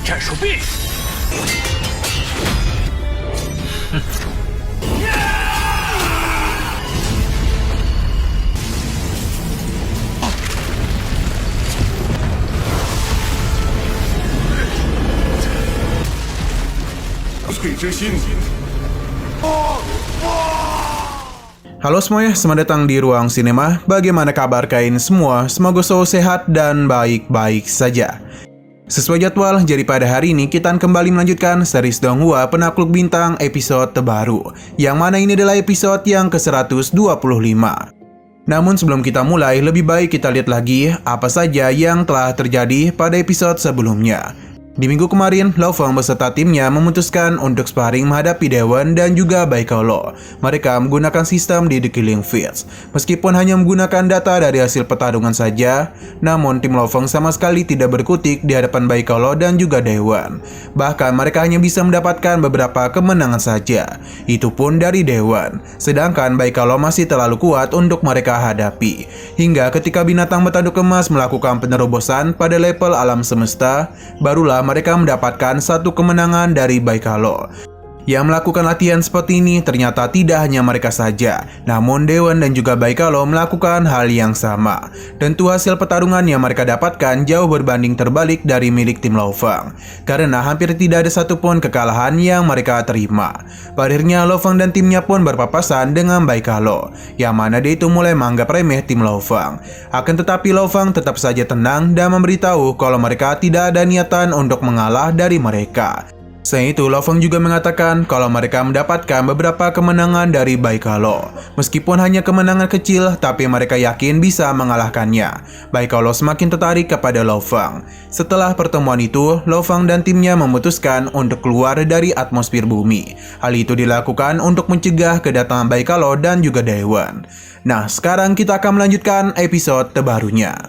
战术必死。翠之心。 Halo semuanya, selamat datang di Ruang Sinema. Bagaimana kabar kalian semua? Semoga selalu sehat dan baik-baik saja. Sesuai jadwal, jadi pada hari ini kita akan kembali melanjutkan series Donghua Penakluk Bintang episode terbaru, yang mana ini adalah episode yang ke-125. Namun sebelum kita mulai, lebih baik kita lihat lagi apa saja yang telah terjadi pada episode sebelumnya. Di minggu kemarin, Lo Feng beserta timnya memutuskan untuk sparring menghadapi Daewon dan juga Baikalo. Mereka menggunakan sistem di The Killing Fields. Meskipun hanya menggunakan data dari hasil pertarungan saja, namun tim Lo Feng sama sekali tidak berkutik di hadapan Baikalo dan juga Daewon. Bahkan mereka hanya bisa mendapatkan beberapa kemenangan saja. Itu pun dari Daewon. Sedangkan Baikalo masih terlalu kuat untuk mereka hadapi. Hingga ketika binatang bertanduk emas melakukan penerobosan pada level alam semesta, barulah mereka mendapatkan satu kemenangan dari Baikalo. Yang melakukan latihan seperti ini ternyata tidak hanya mereka saja, namun Daewon dan juga Baikalo melakukan hal yang sama. Tentu hasil pertarungan yang mereka dapatkan jauh berbanding terbalik dari milik tim Lo Feng, karena hampir tidak ada satupun kekalahan yang mereka terima. Pada akhirnya Lo Feng dan timnya pun berpapasan dengan Baikalo, yang mana dia itu mulai menganggap remeh tim Lo Feng. Akan tetapi Lo Feng tetap saja tenang dan memberitahu kalau mereka tidak ada niatan untuk mengalah dari mereka. Selain itu, Lo Feng juga mengatakan kalau mereka mendapatkan beberapa kemenangan dari Baikalo. Meskipun hanya kemenangan kecil, tapi mereka yakin bisa mengalahkannya. Baikalo semakin tertarik kepada Lo Feng. Setelah pertemuan itu, Lo Feng dan timnya memutuskan untuk keluar dari atmosfer bumi. Hal itu dilakukan untuk mencegah kedatangan Baikalo dan juga Daewon. Nah, sekarang kita akan melanjutkan episode terbarunya.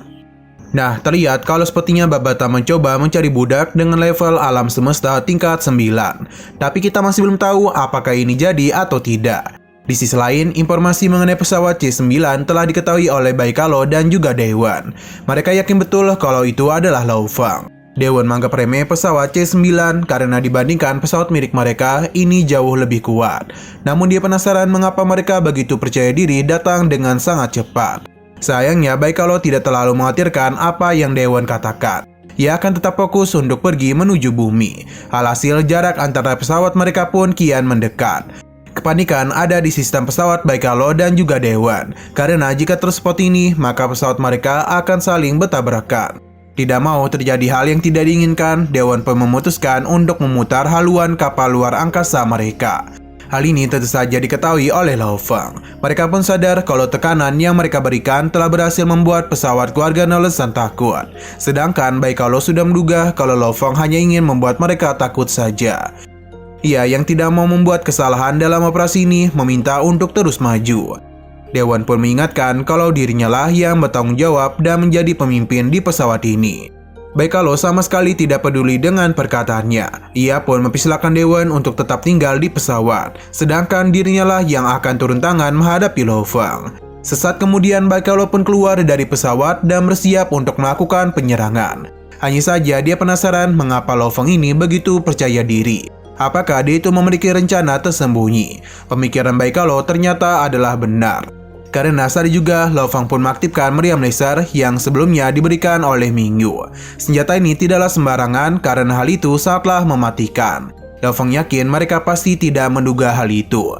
Nah, terlihat kalau sepertinya Babata mencoba mencari budak dengan level alam semesta tingkat 9. Tapi kita masih belum tahu apakah ini jadi atau tidak. Di sisi lain, informasi mengenai pesawat C9 telah diketahui oleh Baikalo dan juga Daewon. Mereka yakin betul kalau itu adalah Lo Feng. Daewon menganggap remeh pesawat C9 karena dibandingkan pesawat milik mereka, ini jauh lebih kuat. Namun dia penasaran mengapa mereka begitu percaya diri datang dengan sangat cepat. Sayangnya, Baikalo tidak terlalu mengkhawatirkan apa yang Daewon katakan. Ia akan tetap fokus untuk pergi menuju bumi. Alhasil, jarak antara pesawat mereka pun kian mendekat. Kepanikan ada di sistem pesawat Baikalo dan juga Daewon. Karena jika terus seperti ini, maka pesawat mereka akan saling bertabrakan. Tidak mau terjadi hal yang tidak diinginkan, Daewon pun memutuskan untuk memutar haluan kapal luar angkasa mereka. Hal ini tentu saja diketahui oleh Lo Feng. Mereka pun sadar kalau tekanan yang mereka berikan telah berhasil membuat pesawat keluarga Nolensan takut. Sedangkan Baikalo sudah menduga kalau Lo Feng hanya ingin membuat mereka takut saja. Ia yang tidak mau membuat kesalahan dalam operasi ini meminta untuk terus maju. Daewon pun mengingatkan kalau dirinya lah yang bertanggung jawab dan menjadi pemimpin di pesawat ini. Baikalo sama sekali tidak peduli dengan perkataannya. Ia pun mempersilahkan Daewon untuk tetap tinggal di pesawat, sedangkan dirinya lah yang akan turun tangan menghadapi Lo Feng. Sesaat kemudian Baikalo pun keluar dari pesawat dan bersiap untuk melakukan penyerangan. Hanya saja dia penasaran mengapa Lo Feng ini begitu percaya diri. Apakah dia itu memiliki rencana tersembunyi? Pemikiran Baikalo ternyata adalah benar. Karena saat juga, Lo Feng pun mengaktifkan meriam laser yang sebelumnya diberikan oleh Mingyu. Senjata ini tidaklah sembarangan karena hal itu sangatlah mematikan. Lo Feng yakin mereka pasti tidak menduga hal itu.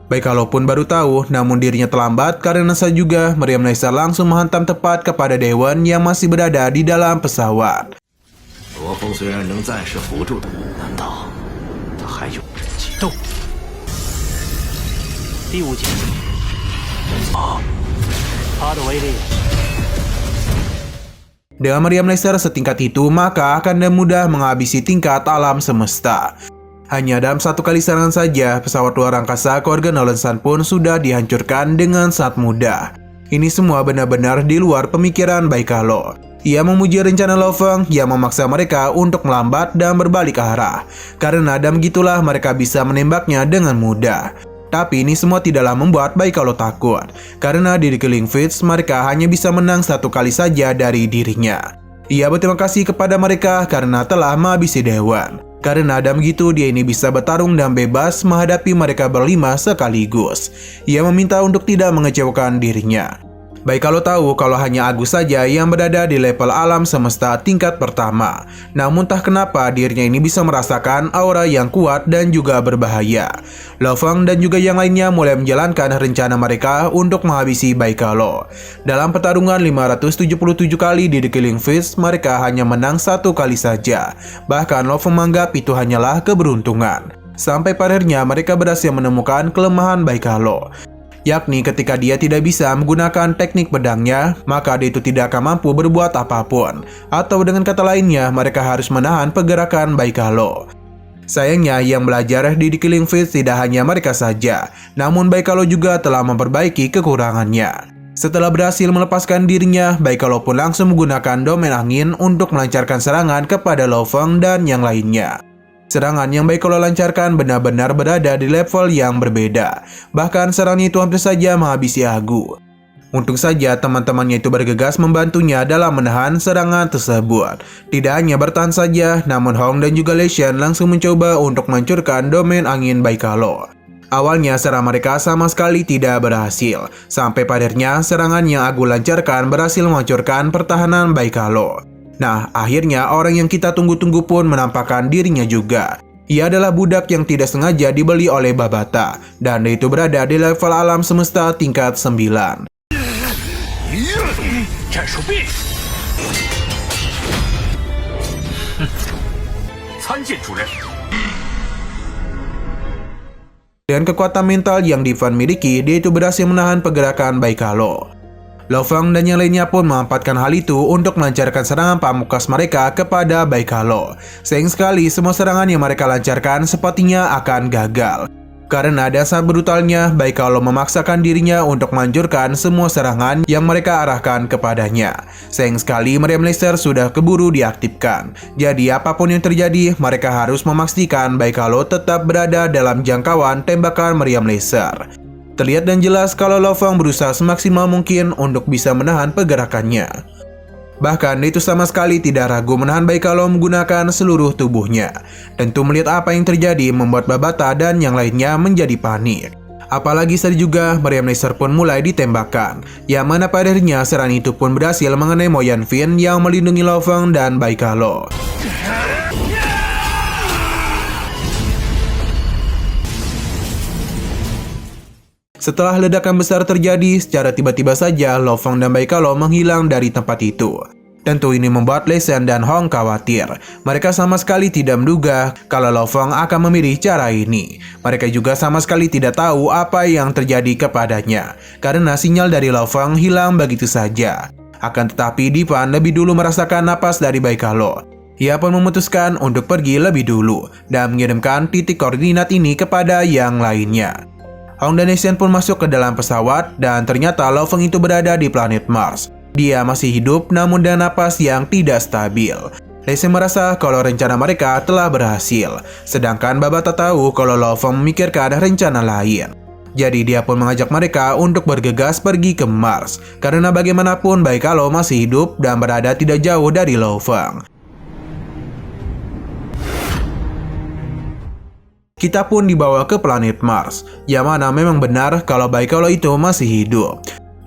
Baikalo pun baru tahu, namun dirinya terlambat karena saat juga meriam laser langsung menghantam tepat kepada Daewon yang masih berada di dalam pesawat. Lo Feng 虽然能暂时扶住他，难道他还有启动？第五节。 它的威力 Dengan meriam laser setingkat itu, maka akan mudah menghabisi tingkat alam semesta. Hanya dalam satu kali serangan saja, pesawat luar angkasa keluarga Nolensan pun sudah dihancurkan dengan sangat mudah. Ini semua benar-benar di luar pemikiran Baikalo. Ia memuji rencana Lo Feng yang memaksa mereka untuk melambat dan berbalik arah. Karena dan begitulah mereka bisa menembaknya dengan mudah. Tapi ini semua tidaklah membuat Baikalo takut, karena di The Killing Fields mereka hanya bisa menang satu kali saja dari dirinya. Dia berterima kasih kepada mereka karena telah menghabisi Dewan. Karena ada begitu, dia ini bisa bertarung dan bebas menghadapi mereka berlima sekaligus. Ia meminta untuk tidak mengecewakan dirinya. Baikalo tahu kalau hanya Agus saja yang berada di level alam semesta tingkat pertama. Namun tak kenapa dirinya ini bisa merasakan aura yang kuat dan juga berbahaya. Lo Feng dan juga yang lainnya mulai menjalankan rencana mereka untuk menghabisi Baikalo. Dalam pertarungan 577 kali di The Killing Fields, mereka hanya menang 1 kali saja. Bahkan Lo Feng menganggap itu hanyalah keberuntungan. Sampai pada akhirnya mereka berhasil menemukan kelemahan Baikalo, yakni ketika dia tidak bisa menggunakan teknik pedangnya, maka dia itu tidak akan mampu berbuat apapun. Atau dengan kata lainnya, mereka harus menahan pergerakan Baikalo. Sayangnya, yang belajar di The Killing Fields tidak hanya mereka saja, namun Baikalo juga telah memperbaiki kekurangannya. Setelah berhasil melepaskan dirinya, Baikalo pun langsung menggunakan domain angin untuk melancarkan serangan kepada Lo Feng dan yang lainnya. Serangan yang Baikalo lancarkan benar-benar berada di level yang berbeda. Bahkan serangan itu hampir saja menghabisi Agu. Untung saja teman-temannya itu bergegas membantunya dalam menahan serangan tersebut. Tidak hanya bertahan saja, namun Hong dan juga Lei Shen langsung mencoba untuk menghancurkan domain angin Baikalo. Awalnya serangan mereka sama sekali tidak berhasil. Sampai pada akhirnya serangan yang Agu lancarkan berhasil menghancurkan pertahanan Baikalo. Nah, akhirnya orang yang kita tunggu-tunggu pun menampakkan dirinya juga. Ia adalah budak yang tidak sengaja dibeli oleh Babata, dan dia itu berada di level alam semesta tingkat 9. Dengan kekuatan mental yang Divan miliki, dia itu berhasil menahan pergerakan Baikalo. Lo Feng dan yang lainnya pun memanfaatkan hal itu untuk melancarkan serangan pamungkas mereka kepada Baikalo. Sayang sekali semua serangan yang mereka lancarkan sepertinya akan gagal. Karena dasar brutalnya, Baikalo memaksakan dirinya untuk menghancurkan semua serangan yang mereka arahkan kepadanya. Sayang sekali meriam laser sudah keburu diaktifkan. Jadi apapun yang terjadi, mereka harus memastikan Baikalo tetap berada dalam jangkauan tembakan meriam laser. Terlihat dan jelas kalau Lo Feng berusaha semaksimal mungkin untuk bisa menahan pergerakannya. Bahkan itu sama sekali tidak ragu menahan Baikalo menggunakan seluruh tubuhnya. Tentu melihat apa yang terjadi membuat Babata dan yang lainnya menjadi panik. Apalagi saat juga meriam laser pun mulai ditembakkan, yang mana pada akhirnya serangan itu pun berhasil mengenai Mo Yanfin yang melindungi Lo Feng dan Baikalo. Setelah ledakan besar terjadi, secara tiba-tiba saja Lo Feng dan Baikalo menghilang dari tempat itu. Tentu ini membuat Lei Shen dan Hong khawatir. Mereka sama sekali tidak menduga kalau Lo Feng akan memilih cara ini. Mereka juga sama sekali tidak tahu apa yang terjadi kepadanya, karena sinyal dari Lo Feng hilang begitu saja. Akan tetapi Divan lebih dulu merasakan napas dari Baikalo. Ia pun memutuskan untuk pergi lebih dulu dan mengirimkan titik koordinat ini kepada yang lainnya. Hong dan Lei Shen pun masuk ke dalam pesawat dan ternyata Lo Feng itu berada di planet Mars. Dia masih hidup namun dengan napas yang tidak stabil. Lei Shen merasa kalau rencana mereka telah berhasil, sedangkan Babata tahu kalau Lo Feng memikirkan rencana lain. Jadi dia pun mengajak mereka untuk bergegas pergi ke Mars, karena bagaimanapun Baikalo masih hidup dan berada tidak jauh dari Lo Feng. Kita pun dibawa ke planet Mars, yang mana memang benar kalau Baikalo itu masih hidup.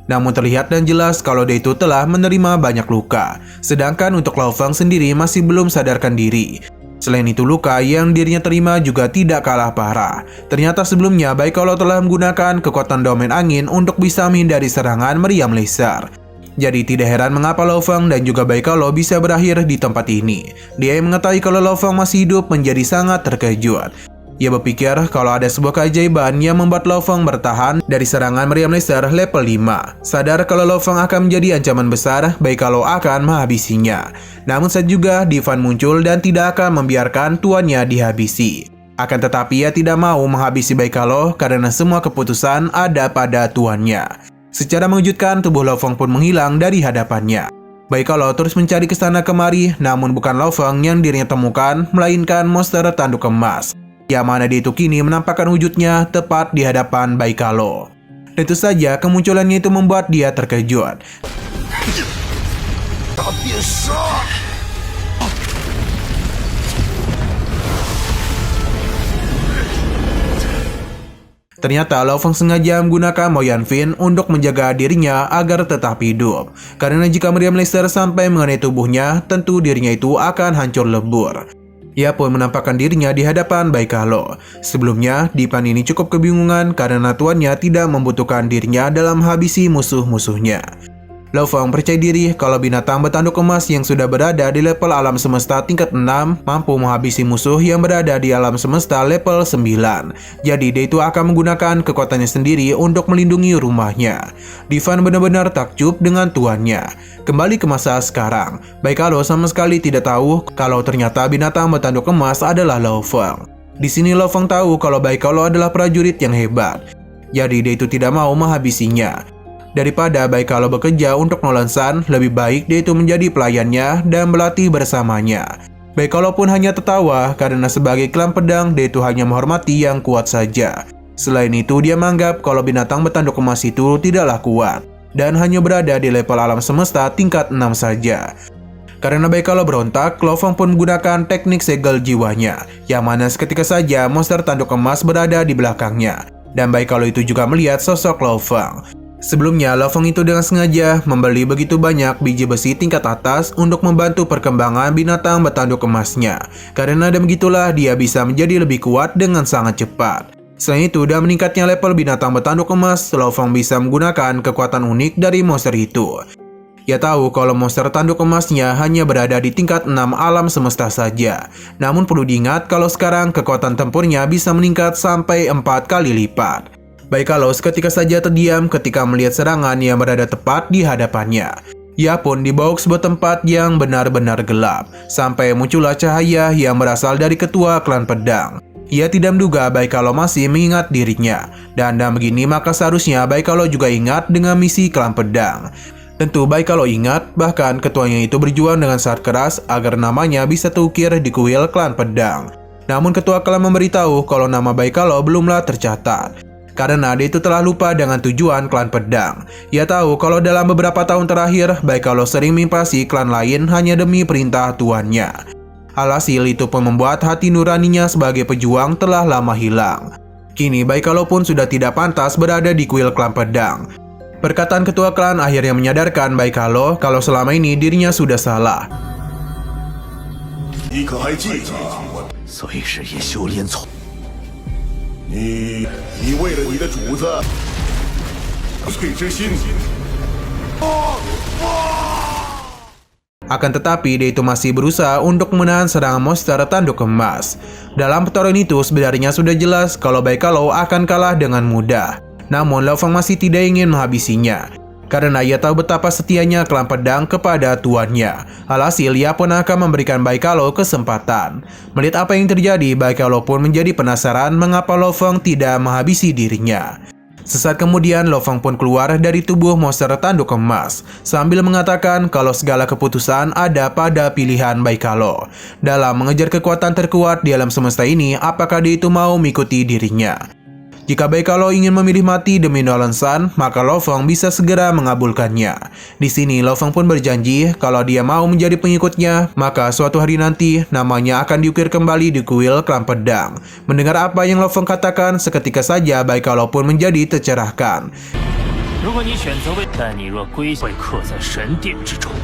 Namun terlihat dan jelas kalau dia itu telah menerima banyak luka, sedangkan untuk Lo Feng sendiri masih belum sadarkan diri. Selain itu luka yang dirinya terima juga tidak kalah parah. Ternyata sebelumnya Baikalo telah menggunakan kekuatan domain angin untuk bisa menghindari serangan meriam laser. Jadi tidak heran mengapa Lo Feng dan juga Baikalo bisa berakhir di tempat ini. Dia yang mengetahui kalau Lo Feng masih hidup menjadi sangat terkejut. Ia berpikir kalau ada sebuah keajaiban yang membuat Lo Feng bertahan dari serangan meriam laser level 5. Sadar kalau Lo Feng akan menjadi ancaman besar, Baikalo akan menghabisinya. Namun saat juga Divan muncul dan tidak akan membiarkan tuannya dihabisi. Akan tetapi ia tidak mau menghabisi Baikalo karena semua keputusan ada pada tuannya. Secara mengejutkan tubuh Lo Feng pun menghilang dari hadapannya. Baikalo terus mencari ke sana kemari, namun bukan Lo Feng yang dirinya temukan, melainkan monster tanduk emas. Yang mana dia itu kini menampakkan wujudnya tepat di hadapan Baikalo. Tentu saja kemunculannya itu membuat dia terkejut. 变杀！ Ternyata Lo Feng sengaja menggunakan Mo Yanfin untuk menjaga dirinya agar tetap hidup. Karena jika meriam laser sampai mengenai tubuhnya, tentu dirinya itu akan hancur lebur. Ia pun menampakkan dirinya di hadapan Baikalo. Sebelumnya, Dipan ini cukup kebingungan karena tuannya tidak membutuhkan dirinya dalam habisi musuh-musuhnya. Lo Feng percaya diri kalau binatang bertanduk emas yang sudah berada di level alam semesta tingkat 6 mampu menghabisi musuh yang berada di alam semesta level 9. Jadi dia itu akan menggunakan kekuatannya sendiri untuk melindungi rumahnya. Dipan benar-benar takjub dengan tuannya. Kembali ke masa sekarang, Baikalo sama sekali tidak tahu kalau ternyata binatang bertanduk emas adalah Lo Feng. Di sini Lo Feng tahu kalau Baikalo adalah prajurit yang hebat. Jadi dia itu tidak mau menghabisinya. Daripada Baikalo bekerja untuk Nolan San, lebih baik dia itu menjadi pelayannya dan berlatih bersamanya. Baikalo pun hanya tertawa karena sebagai klan pedang dia itu hanya menghormati yang kuat saja. Selain itu dia menganggap kalau binatang bertanduk emas itu tidaklah kuat dan hanya berada di level alam semesta tingkat 6 saja. Karena Baikalo berontak, Lo Feng pun menggunakan teknik segel jiwanya, yang mana seketika saja monster tanduk emas berada di belakangnya. Dan Baikalo itu juga melihat sosok Lo Feng. Sebelumnya, Lo Feng itu dengan sengaja membeli begitu banyak biji besi tingkat atas untuk membantu perkembangan binatang bertanduk emasnya. Karena dan begitulah dia bisa menjadi lebih kuat dengan sangat cepat. Selain itu, dan meningkatnya level binatang bertanduk emas, Lo Feng bisa menggunakan kekuatan unik dari monster itu. Ia tahu kalau monster tanduk emasnya hanya berada di tingkat 6 alam semesta saja. Namun perlu diingat kalau sekarang kekuatan tempurnya bisa meningkat sampai 4 kali lipat. Baikalo seketika saja terdiam ketika melihat serangan yang berada tepat di hadapannya. Ia pun dibawa ke sebuah tempat yang benar-benar gelap, sampai muncullah cahaya yang berasal dari ketua klan pedang. Ia tidak menduga Baikalo masih mengingat dirinya, dan begini maka seharusnya Baikalo juga ingat dengan misi klan pedang. Tentu Baikalo ingat, bahkan ketuanya itu berjuang dengan sangat keras agar namanya bisa terukir di kuil klan pedang. Namun ketua klan memberitahu kalau nama Baikalo belumlah tercatat. Karena dia itu telah lupa dengan tujuan klan pedang. Ia tahu kalau dalam beberapa tahun terakhir, Baikalo sering menginvasi klan lain hanya demi perintah tuannya. Alhasil itu pun membuat hati nuraninya sebagai pejuang telah lama hilang. Kini Baikalo pun sudah tidak pantas berada di kuil klan pedang. Perkataan ketua klan akhirnya menyadarkan Baikalo kalau selama ini dirinya sudah salah. 你可还记得？所以是也修炼从。你为了你的主子，翠之心。Akan tetapi dia itu masih berusaha untuk menahan serangan monster tanduk emas. Dalam pertarungan itu sebenarnya sudah jelas kalau Baikalo akan kalah dengan mudah. Namun Lo Feng masih tidak ingin menghabisinya. Karena ia tahu betapa setianya klan pedang kepada tuannya. Alhasil ia pun akan memberikan Baikalo kesempatan. Melihat apa yang terjadi, Baikalo pun menjadi penasaran mengapa Lo Feng tidak menghabisi dirinya. Sesaat kemudian Lo Feng pun keluar dari tubuh monster tanduk emas sambil mengatakan kalau segala keputusan ada pada pilihan Baikalo. Dalam mengejar kekuatan terkuat di alam semesta ini, apakah dia itu mau mengikuti dirinya? Jika Baikalo ingin memilih mati demi Nolan San, maka Lo Feng bisa segera mengabulkannya. Di sini Lo Feng pun berjanji kalau dia mau menjadi pengikutnya, maka suatu hari nanti namanya akan diukir kembali di kuil klan pedang. Mendengar apa yang Lo Feng katakan, seketika saja Baikalo pun menjadi tercerahkan. 如果你选择为，但你若归会刻在神殿之中。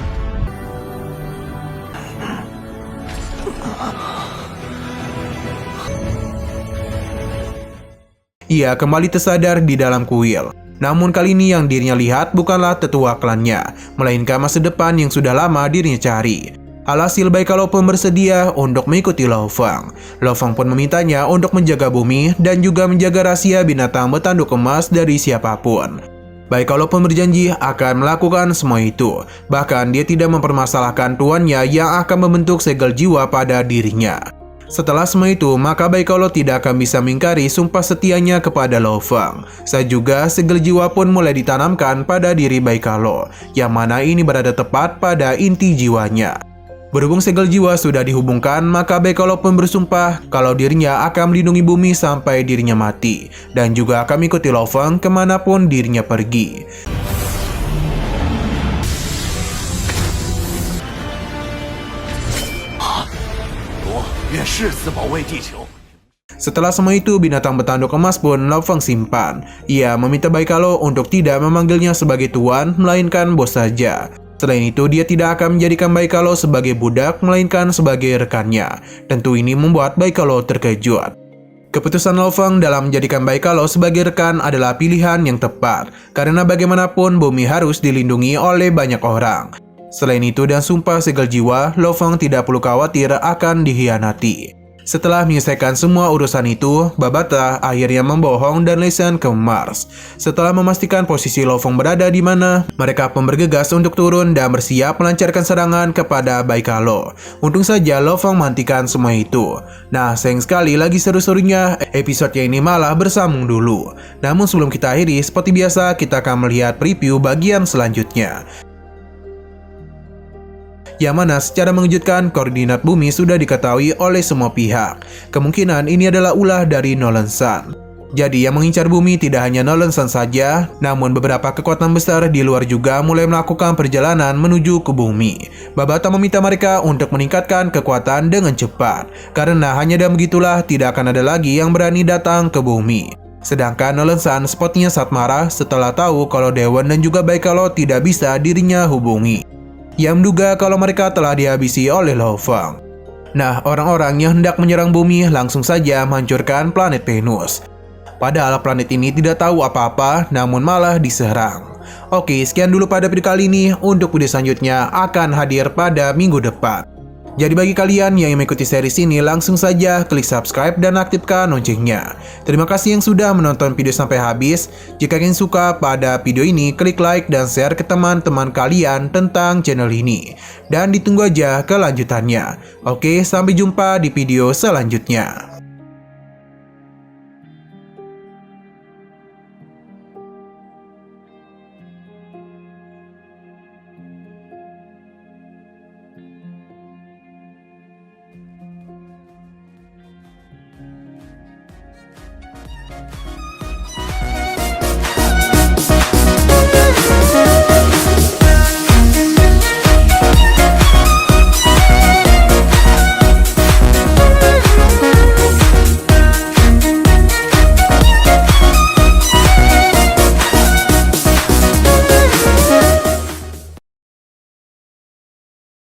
Ia kembali tersadar di dalam kuil. Namun kali ini yang dirinya lihat bukanlah tetua klannya, melainkan masa depan yang sudah lama dirinya cari. Alhasil Baikalo pun bersedia untuk mengikuti Lo Feng. Lo Feng pun memintanya untuk menjaga bumi dan juga menjaga rahasia binatang bertanduk emas dari siapapun. Baikalo pun berjanji akan melakukan semua itu. Bahkan dia tidak mempermasalahkan tuannya yang akan membentuk segel jiwa pada dirinya. Setelah semua itu, maka Baikalo tidak akan bisa mengingkari sumpah setianya kepada Lo Feng. Saat juga segel jiwa pun mulai ditanamkan pada diri Baikalo, yang mana ini berada tepat pada inti jiwanya. Berhubung segel jiwa sudah dihubungkan, maka Baikalo pun bersumpah kalau dirinya akan melindungi bumi sampai dirinya mati, dan juga akan mengikuti Lo Feng kemanapun dirinya pergi. 誓死保卫地球。 Setelah semua itu, binatang bertanduk emas pun Lo Feng simpan. Ia meminta Baikalo untuk tidak memanggilnya sebagai tuan, melainkan bos saja. Selain itu, dia tidak akan menjadikan Baikalo sebagai budak, melainkan sebagai rekannya. Tentu ini membuat Baikalo terkejut. Keputusan Lo Feng dalam menjadikan Baikalo sebagai rekan adalah pilihan yang tepat, karena bagaimanapun bumi harus dilindungi oleh banyak orang. Selain itu dan sumpah segel jiwa, Lo Feng tidak perlu khawatir akan dikhianati. Setelah menyelesaikan semua urusan itu, Babata akhirnya membohong dan Lei San ke Mars. Setelah memastikan posisi Lo Feng berada di mana, mereka pun bergegas untuk turun dan bersiap melancarkan serangan kepada Baikalo. Untung saja Lo Feng menghentikan semua itu. Nah, sayang sekali lagi seru-serunya, episode ini malah bersambung dulu. Namun sebelum kita akhiri, seperti biasa kita akan melihat preview bagian selanjutnya. Yang mana secara mengejutkan koordinat bumi sudah diketahui oleh semua pihak. Kemungkinan ini adalah ulah dari Nolan Sun. Jadi yang mengincar bumi tidak hanya Nolan Sun saja, namun beberapa kekuatan besar di luar juga mulai melakukan perjalanan menuju ke bumi. Babata meminta mereka untuk meningkatkan kekuatan dengan cepat, karena hanya dengan begitulah tidak akan ada lagi yang berani datang ke bumi. Sedangkan Nolan Sun sepertinya sangat marah setelah tahu kalau Daewon dan juga Baikalo tidak bisa dirinya hubungi. Yang menduga kalau mereka telah dihabisi oleh Lo Feng. Nah, orang-orang yang hendak menyerang bumi langsung saja menghancurkan planet Venus. Padahal planet ini tidak tahu apa-apa, namun malah diserang. Oke, sekian dulu pada video kali ini. Untuk video selanjutnya akan hadir pada minggu depan. Jadi bagi kalian yang mengikuti series ini, langsung saja klik subscribe dan aktifkan loncengnya. Terima kasih yang sudah menonton video sampai habis. Jika kalian suka pada video ini, klik like dan share ke teman-teman kalian tentang channel ini. Dan ditunggu aja kelanjutannya. Oke, sampai jumpa di video selanjutnya.